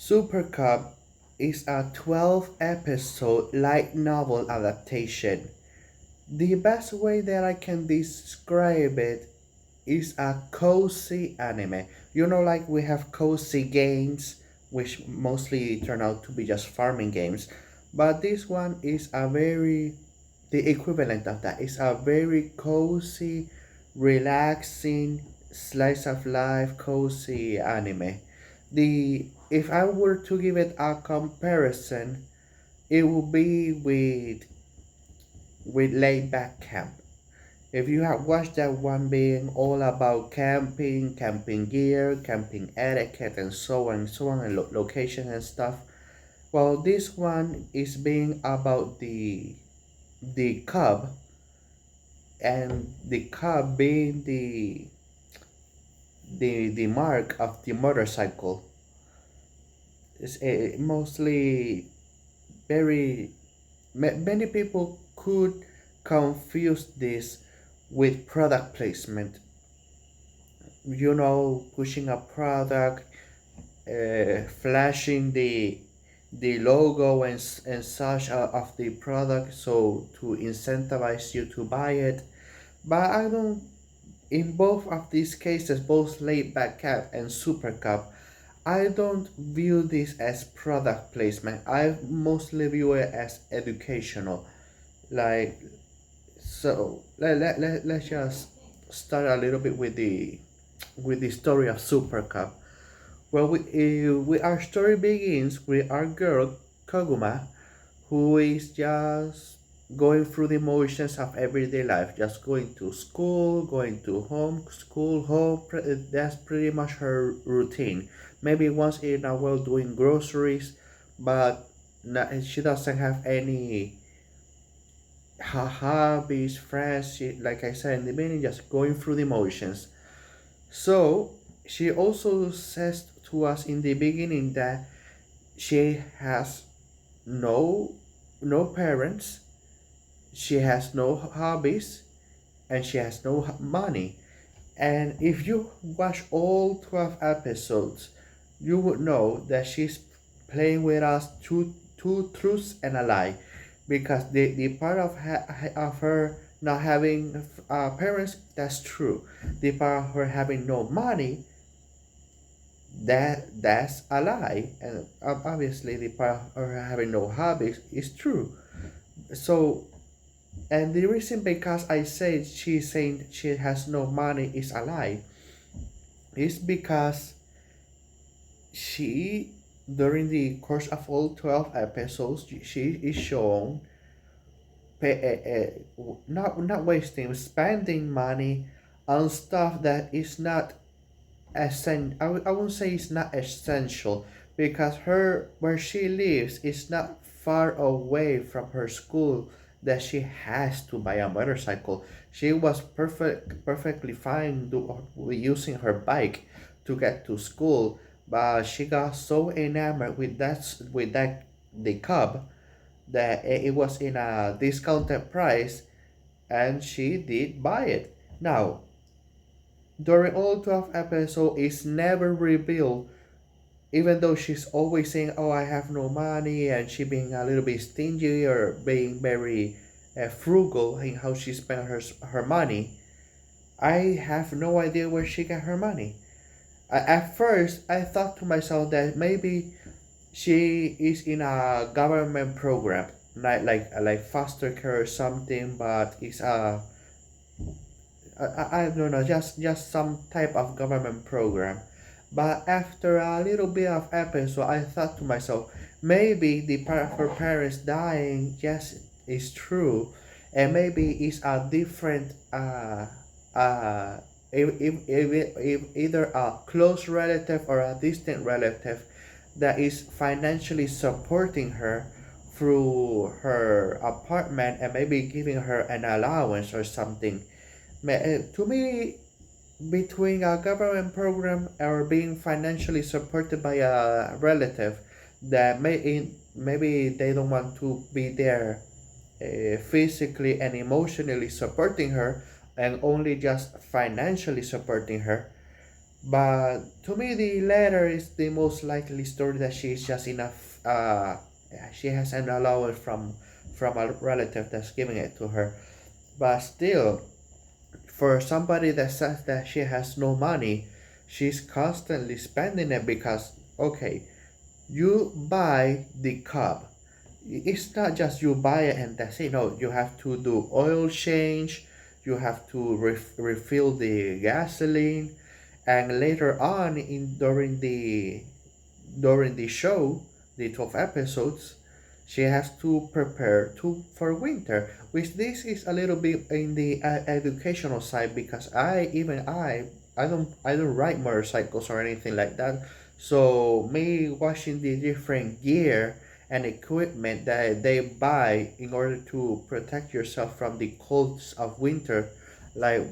Super Cub is a 12 episode light novel adaptation. The best way that I can describe it is a cozy anime. Like we have cozy games, which mostly turn out to be just farming games, but this one is the equivalent of that. It's a very cozy, relaxing, slice of life, cozy anime. If I were to give it a comparison, it would be with Laid Back Camp. If you have watched that one being all about camping, camping gear, camping etiquette, and so on, and location and stuff, well, this one is being about the cub, and the cub being the mark of the motorcycle. It's mostly very many people could confuse this with product placement. Pushing a product, flashing the logo and such of the product, so to incentivize you to buy it. But I don't. In both of these cases, both Laid Back Cat and Super Cup, I don't view this as product placement. I mostly view it as educational. Like, let's just start a little bit with the story of Super Cup. Well, our story begins with our girl Koguma, who is just going through the motions of everyday life, just going to school, going to home, school, home. That's pretty much her routine. Maybe once in a while doing groceries, but she doesn't have any hobbies, friends. Like I said in the beginning, just going through the motions. So she also says to us in the beginning that she has no no parents, she has no hobbies, and she has no money. And if you watch all 12 episodes, you would know that she's playing with us two truths and a lie. Because the part of her not having parents, that's true. The part of her having no money, that's a lie. And obviously, the part of her having no hobbies is true. So, and the reason because I said she's saying she has no money is a lie is because she, during the course of all 12 episodes, she is shown not wasting, spending money on stuff that is not I won't say it's not essential, because her where she lives is not far away from her school that she has to buy a motorcycle. She was perfectly fine using her bike to get to school, but she got so enamored with that the cub that it was in a discounted price, and she did buy it. Now, during all 12 episodes, it's never revealed, even though she's always saying, "Oh, I have no money," and she being a little bit stingy or being very frugal in how she spent her money. I have no idea where she got her money. At first, I thought to myself that maybe she is in a government program, like foster care or something, but it's I don't know, just some type of government program. But after a little bit of episode, I thought to myself, maybe the part of her parents dying, yes, is true, and maybe it's a different uh either a close relative or a distant relative that is financially supporting her through her apartment and maybe giving her an allowance or something. To me, between a government program or being financially supported by a relative that maybe they don't want to be there physically and emotionally supporting her, and only just financially supporting her, But to me, the latter is the most likely story that she's just enough. She has an allowance from a relative that's giving it to her. But still, for somebody that says that she has no money, she's constantly spending it because okay, you buy the cup. It's not just you buy it and that's it. No, you have to do oil change, you have to refill the gasoline, and later on in during the show, the 12 episodes, she has to prepare to for winter, which this is a little bit in the educational side because I don't ride motorcycles or anything like that. So me watching the different gear and equipment that they buy in order to protect yourself from the colds of winter, like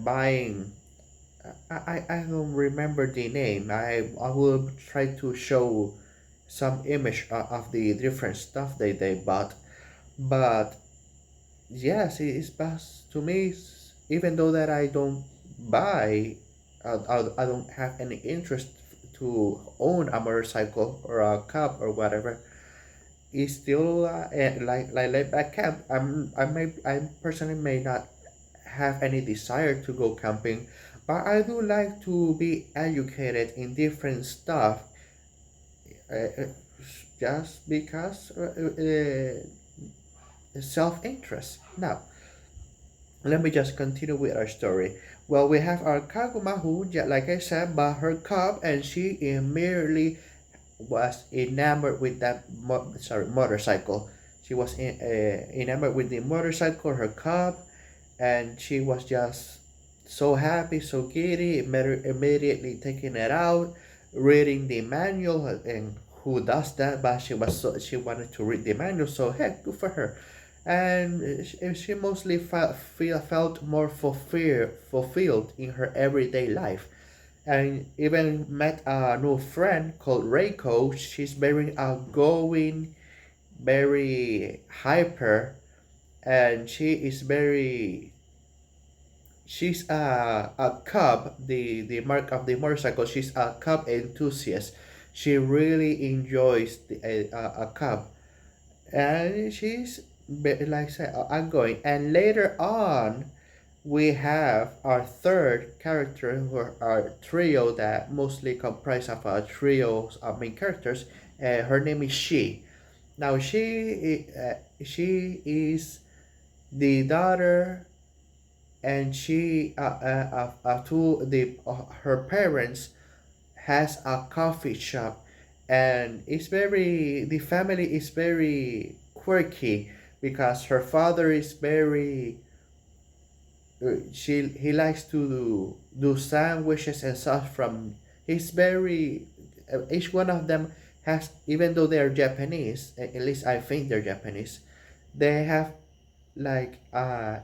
buying I don't remember the name. I will try to show some image of the different stuff they bought. But yes, it is best to me. Even though that I don't buy, I don't have any interest to own a motorcycle or a car or whatever. It's still like a camp. I personally may not have any desire to go camping, but I do like to be educated in different stuff, uh, just because self-interest. Now, let me just continue with our story. Well, we have our Kaguma who, like I said, bought her cup and she immediately was enamored with that motorcycle. She was enamored with the motorcycle, her cup, and she was just so happy, so giddy, immediately taking it out, reading the manual, and who does that? But she wanted to read the manual, so heck, good for her. And she mostly felt more fulfilled in her everyday life, and even met a new friend called Reiko. She's very outgoing, very hyper, and she's a cub, the mark of the motorcycle. She's a cub enthusiast. She really enjoys a cub, and she's like I said, outgoing. And later on, we have our third character, who are our trio that mostly comprise of a trio of main characters. Her name is She. Now she is the daughter, and she to the her parents has a coffee shop, and it's very the family is very quirky because her father is very he likes to do sandwiches and stuff from he's very each one of them has, even though they're Japanese, at least I think they're Japanese, they have like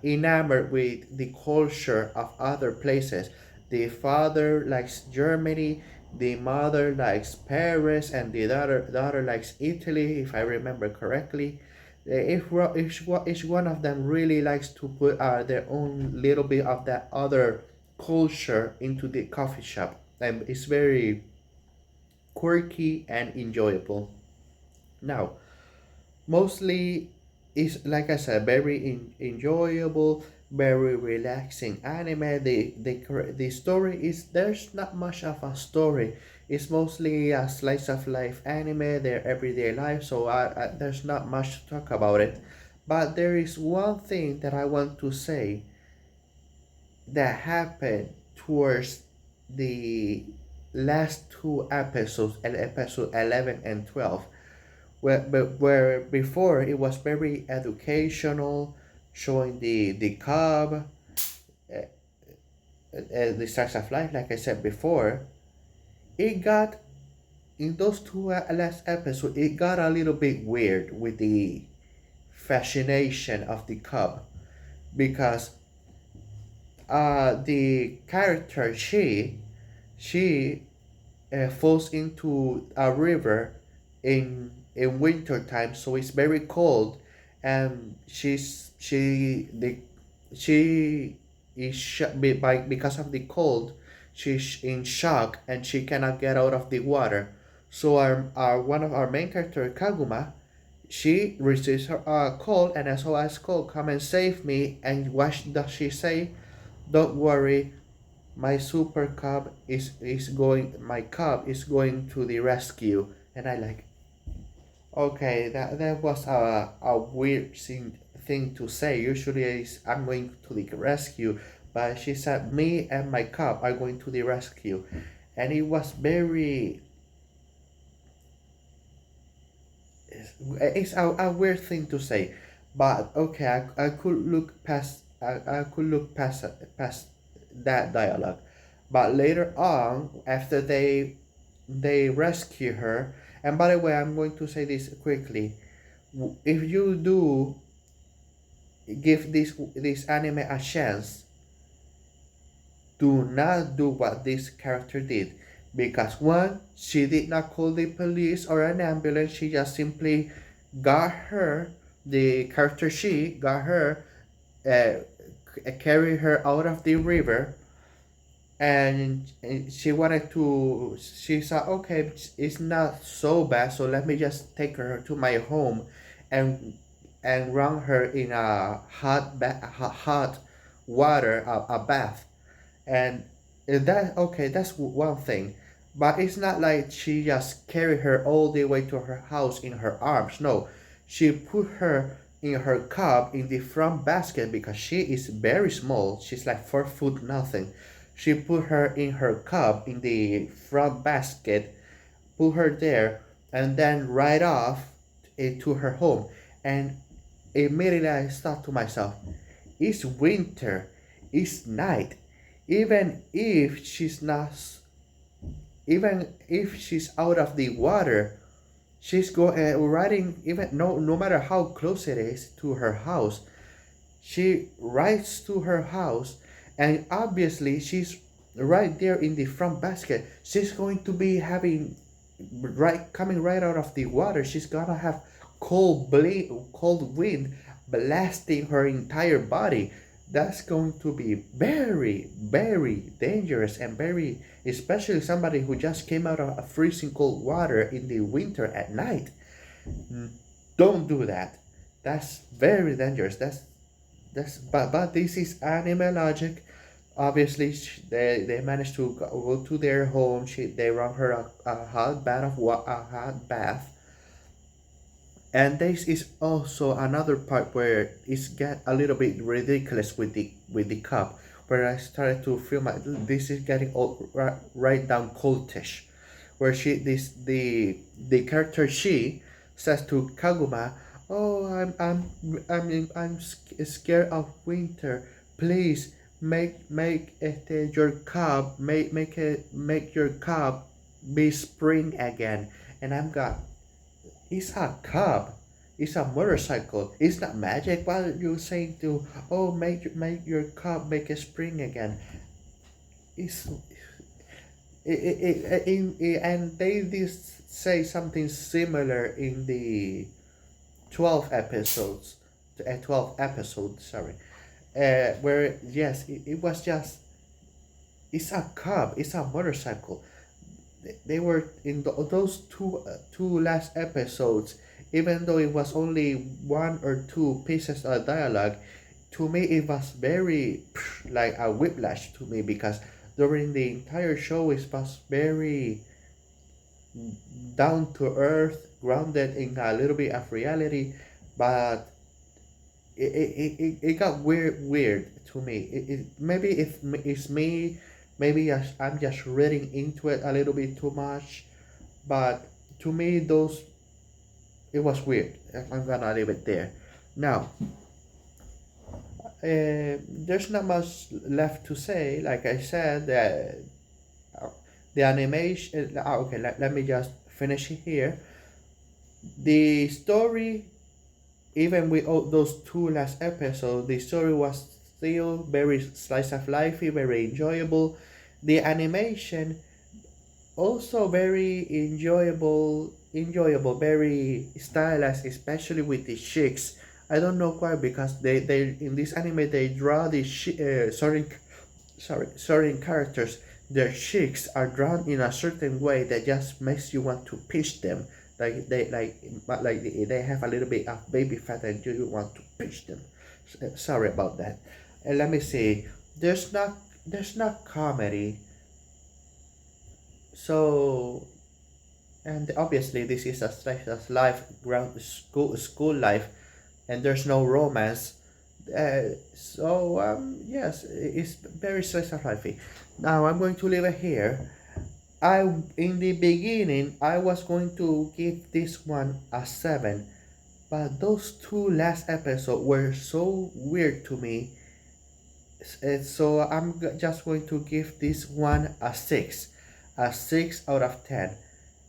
enamored with the culture of other places. The father likes Germany, the mother likes Paris, and the daughter likes Italy, if I remember correctly. Each one of them really likes to put their own little bit of that other culture into the coffee shop, and it's very quirky and enjoyable. Now, mostly is like I said, very enjoyable, very relaxing anime. The story is there's not much of a story. It's mostly a slice of life anime, their everyday life. So there's not much to talk about it. But there is one thing that I want to say that happened towards the last two episodes, episode 11 and 12, where before it was very educational, showing the cub, the stars of life, like I said before. It got in those two last episodes, it got a little bit weird with the fascination of the cub, because the character she falls into a river in winter time, so it's very cold, and she is by because of the cold, she's in shock and she cannot get out of the water. So our one of our main character, Kaguma, she receives her call, and SOS call, come and save me. And what does she say? Don't worry, my super cub is going. My cub is going to the rescue. And I like, okay, that was a weird thing to say. Usually is I'm going to the rescue, but she said me and my cub are going to the rescue, and it was very. It's a weird thing to say, but okay, I could look past. I could look past that dialogue, but later on, after they rescue her, and by the way, I'm going to say this quickly. If you do give this anime a chance, do not do what this character did, because one, she did not call the police or an ambulance. She just simply got her, the character, she got her, uh, carried her out of the river, and she wanted to, she said, okay, it's not so bad, so let me just take her to my home and run her in a hot water, a bath. And that, okay, that's one thing, but it's not like she just carried her all the way to her house in her arms. No, she put her in her cub in the front basket because she is very small. She's like 4 foot nothing. She put her in her cub in the front basket, put her there, and then ride off to her home. And immediately I thought to myself, it's winter, it's night. Even if she's not, even if she's out of the water, she's riding, even no matter how close it is to her house, she rides to her house, and obviously she's right there in the front basket. She's going to be having, right, coming right out of the water. She's gonna have cold wind blasting her entire body. That's going to be very, very dangerous, and very, especially somebody who just came out of a freezing cold water in the winter at night. Don't do that. That's very dangerous. But this is anime logic. Obviously, they managed to go to their home. They run her a hot bath. And this is also another part where it's get a little bit ridiculous with the cup, where I started to feel my, this is getting all right down cultish, where the character, she says to Kaguma, "Oh, scared of winter. Please make it your cup, make your cup be spring again." And I'm got, it's a cub. It's a motorcycle. It's not magic. What are you saying to, oh, make your cub make a spring again? It's and they did say something similar in the 12 episodes, 12 episode, sorry, where yes, it was just, it's a cub, it's a motorcycle. They were in those two last episodes, even though it was only one or two pieces of dialogue. To me it was very like a whiplash to me, because during the entire show it was very down to earth, grounded in a little bit of reality, but it got weird to me. Maybe if it's me, maybe I'm just reading into it a little bit too much, but to me those, it was weird. I'm gonna leave it there. Now, there's not much left to say. Like I said, the animation. Okay, let me just finish it here. The story, even with all those two last episodes, the story was still very slice of lifey, very enjoyable. The animation also very enjoyable, very stylized, especially with the chicks. I don't know why, because they in this anime they draw the certain characters their cheeks are drawn in a certain way that just makes you want to pinch them. They have a little bit of baby fat and you want to pinch them. Sorry about that. And let me see. There's not there's not comedy. So, and obviously this is a slice of life, ground school life, and there's no romance. Yes, it's very slice of life. Now I'm going to leave it here. I In the beginning I was going to give this one a 7, but those two last episodes were so weird to me. So just going to give this one a 6 out of 10.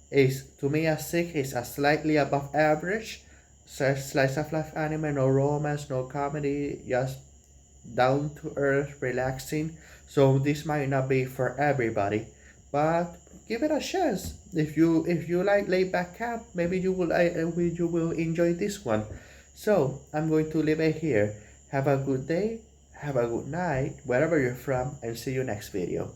Is to me a 6 is a slightly above average. Slice of life anime, no romance, no comedy, just down to earth, relaxing. So this might not be for everybody, but give it a chance. If you like laid back camp, maybe you will enjoy this one. So I'm going to leave it here. Have a good day, have a good night, wherever you're from, and see you next video.